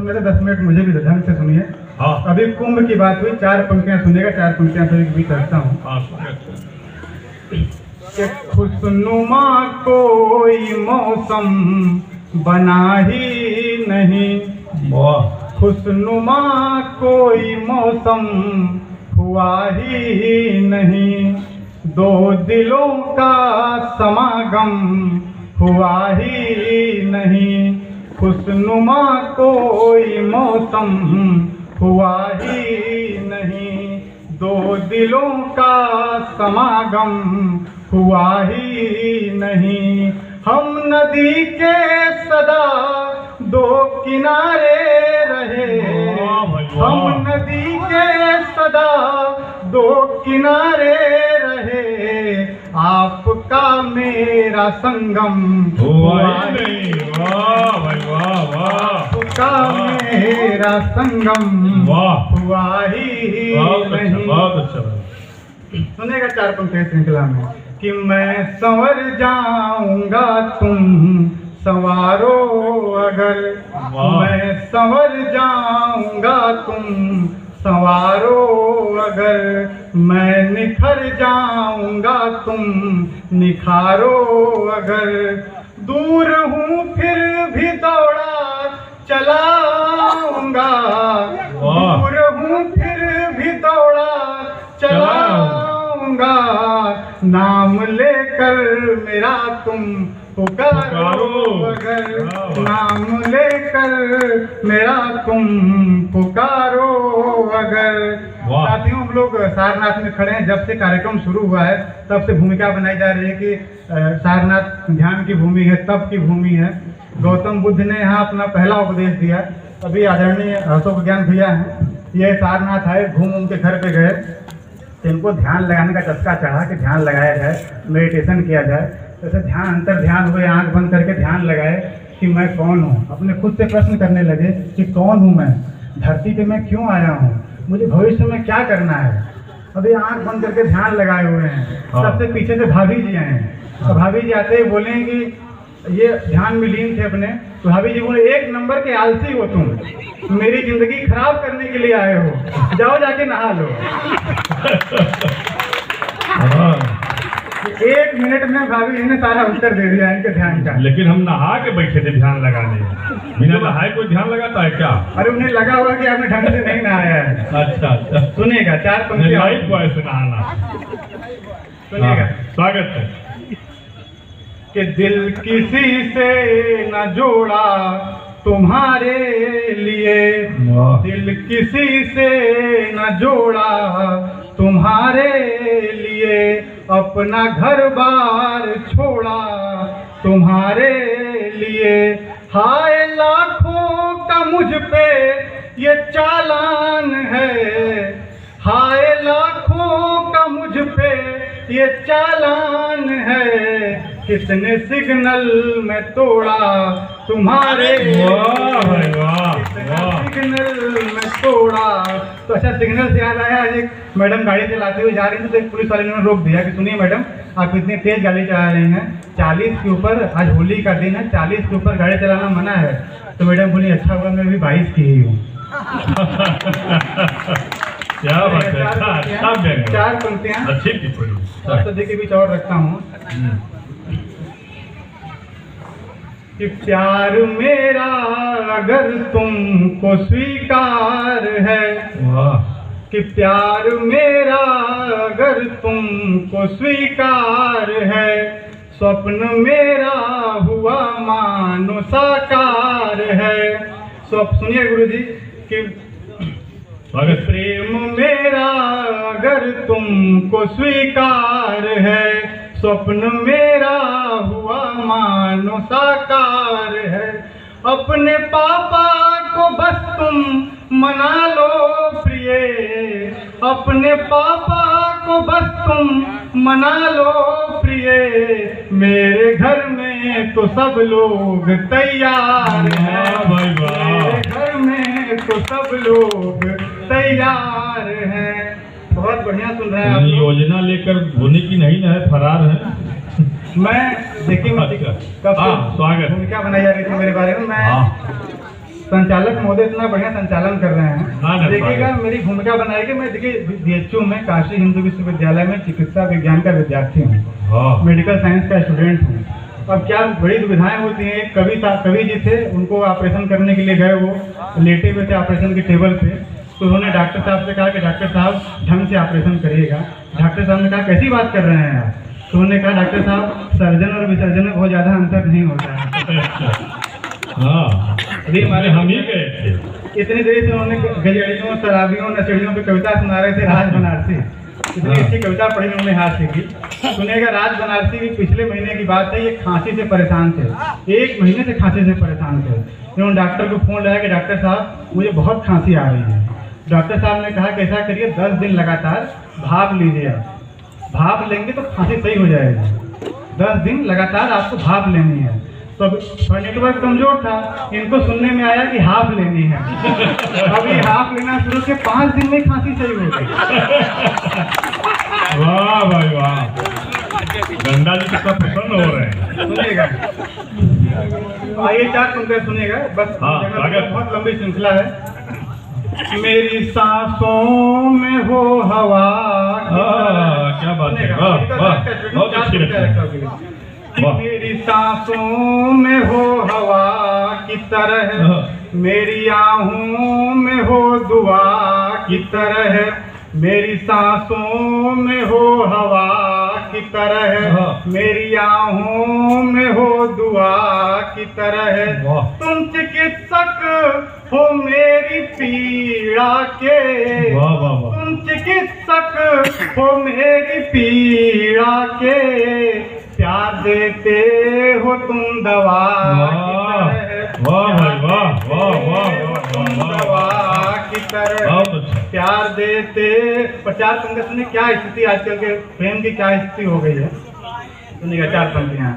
सुनने थे 10 मिनट मुझे भी ढंग से सुनिए। हाँ। अभी कुंभ की बात हुई, 4 पंक्तियां सुनिएगा, 4 पंक्तियां तो एक भी करता हूँ। हाँ, कि खुशनुमा कोई मौसम बना ही नहीं, वाह। खुशनुमा कोई मौसम हुआ ही नहीं, दो दिलों का समागम हुआ ही नहीं, खुशनुमा कोई मौसम हुआ ही नहीं, दो दिलों का समागम हुआ ही नहीं। हम नदी के सदा दो किनारे रहे, हम नदी के सदा दो किनारे रहे, आपका मेरा संगम हुआ ही वाह भाई वाह वाह। आपका मेरा संगम वाह। हुआ ही बहुत अच्छा, नहीं। बहुत अच्छा। सुनेगा 4 पंक्तियां श्रृंखला में कि मैं संवर जाऊंगा तुम संवारो अगर, मैं संवर जाऊंगा तुम संवारो अगर, मैं निखर जाऊंगा तुम निखारो अगर, दूर हूँ फिर भी दौड़ा चलाऊंगा, दूर हूँ फिर भी दौड़ा चलाऊंगा, नाम लेकर मेरा तुम पुकारो अगर, नाम लेकर मेरा तुम पुकारो अगर। साथियों, हम लोग सारनाथ में खड़े हैं। जब से कार्यक्रम शुरू हुआ है तब से भूमिका बनाई जा रही है कि सारनाथ ध्यान की भूमि है, तप की भूमि है। गौतम बुद्ध ने यहाँ अपना पहला उपदेश दिया। अभी आदरणीय अशोक ज्ञान भैया हैं, ये सारनाथ आए, घूम के घर पे गए, तो इनको ध्यान लगाने का चस्का चढ़ा कि ध्यान लगाया जाए, मेडिटेशन किया जाए। जैसे ध्यान अंतर ध्यान हुए, आंख बंद करके ध्यान लगाए कि मैं कौन हूँ। अपने खुद से प्रश्न करने लगे कि कौन हूँ मैं, धरती पे मैं क्यों आया हूँ, मुझे भविष्य में क्या करना है। अभी आंख बंद करके ध्यान लगाए हुए हैं। सबसे पीछे से भाभी जी आए हैं, तो भाभी जी आते ही बोले कि ये ध्यान में लीन थे अपने। तो भाभी जी बोले, 1 नंबर के आलसी हो तुम, मेरी जिंदगी खराब करने के लिए आए हो, जाओ जाके नहा लो। 1 मिनट में भाभी जी ने सारा उत्तर दे दिया इनके ध्यान का। लेकिन हम नहा के बैठे थे ध्यान लगाने, बिना नहाए कोई ध्यान लगाता है क्या? अरे उन्हें लगा हुआ कि आपने ढंग से नहीं नहाया है। अच्छा अच्छा, सुनिएगा 4 पंक्तियां लाइफ बॉय से नहाना। सुनिएगा। स्वागत है। कि दिल किसी से न जोड़ा तुम्हारे लिए, दिल किसी से न जोड़ा तुम्हारे लिए, अपना घर बार छोड़ा तुम्हारे लिए, हाय लाखों का मुझ पे ये चालान है, हाय लाखों का मुझ पे ये चालान है, किसने सिग्नल में तोड़ा तुम्हारे, सिग्नल में तोड़ा। तो अच्छा, सिग्नल से याद आया, आज एक मैडम गाड़ी चलाते हुए जा रही थी, तो एक पुलिस वाले ने रोक दिया कि सुनिए मैडम, आप इतनी तेज गाड़ी चला रही हैं, 40 के ऊपर, आज होली का दिन है, 40 के ऊपर गाड़ी चलाना मना है। तो मैडम बोली, अच्छा हुआ मैं भी 22 की ही हूँ। क्या बात है, अच्छा 4 पंक्तियां अच्छी थी। सदी के बीच और रखता हूँ कि प्यार मेरा अगर तुमको स्वीकार है, कि प्यार मेरा अगर तुमको स्वीकार है, स्वप्न मेरा हुआ मानो साकार है। स्वप्न सुनिए गुरु जी कि प्रेम मेरा अगर तुमको स्वीकार है, स्वप्न मेरा हुआ मानो साकार है, अपने पापा को बस तुम मना लो प्रिय, अपने पापा को बस तुम मना लो प्रिय, मेरे घर में तो सब लोग तैयार हैं, मेरे घर में तो सब लोग तैयार हैं। बहुत बढ़िया सुन रहे हैं आप। योजना लेकर धोनी की नहीं है, फरार है। मैं देखिए स्वागत भूमिका बनाई जा रही थी मेरे बारे में। मैं संचालक महोदय इतना बढ़िया संचालन कर रहे हाँ, हैं, देखिएगा मेरी भूमिका बनाएगी। मैं देखिए DHU में काशी हिंदू विश्वविद्यालय में चिकित्सा विज्ञान का विद्यार्थी हूँ, हाँ, मेडिकल साइंस का स्टूडेंट हूँ। अब क्या बड़ी दुविधाएं होती हैं। एक कवि जी थे, उनको ऑपरेशन करने के लिए गए, वो लेटे हुए थे ऑपरेशन के टेबल पे, तो उन्होंने डॉक्टर साहब से कहा कि डॉक्टर साहब ढंग से ऑपरेशन करिएगा। डॉक्टर साहब ने कहा कैसी बात कर रहे हैं आप? तो उन्होंने कहा डॉक्टर साहब सर्जन और विसर्जन में बहुत ज़्यादा अंतर नहीं होता है। हाँ, अरे हमारे हम ही गए थे। इतनी देर से उन्होंने गजड़ियों, शराबियों, नशेड़ियों पे कविता सुना रहे थे, राज बनारसी। इतनी अच्छी कविता पढ़ी उन्होंने हाथ से की। सुनेगा, राज बनारसी भी पिछले महीने की बात है, ये खांसी से परेशान थे, 1 महीने से खांसी से परेशान थे। उन्होंने डॉक्टर को फोन लगाया कि डॉक्टर साहब मुझे बहुत खांसी आ रही है। डॉक्टर साहब ने कहा कैसा करिए, 10 दिन लगातार भाप लीजिए। भाप लेंगे तो खांसी सही हो जाएगी। 10 दिन लगातार आपको भाप लेनी है। तो नेटवर्क कमजोर था, इनको सुनने में आया कि हाफ लेनी है। अब ये हाफ लेना शुरू के 5 दिन में खांसी सही हो गई। वाह भाई वाह, गंगा जी कितना प्रसन्न हो रहे हैं। सुनिएगा, आइए 4 पंक्तियां सुनिएगा बस। हाँ, आगे। बहुत लंबी श्रृंखला है। मेरी सांसों में हो हवा। क्या बात है, वाह वाह, बहुत अच्छी लगती है। मेरी सांसों में हो हवा की तरह, मेरी आहों में हो दुआ की तरह, मेरी सांसों में हो हवा की तरह, मेरी आहों में हो दुआ की तरह। तुम चिकित्सक हो मेरी पीड़ा के, तुम चिकित्सक हो मेरी पीड़ा के, प्यार देते हो तुम दवा की तरह। वाह भाई वाह वाह वाह, तुम दवा की तरह प्यार देते। 50 पंक्तियां सुनिए, क्या स्थिति आजकल के प्रेम की क्या स्थिति हो गई है। सुनिएगा 4 पंक्तियां।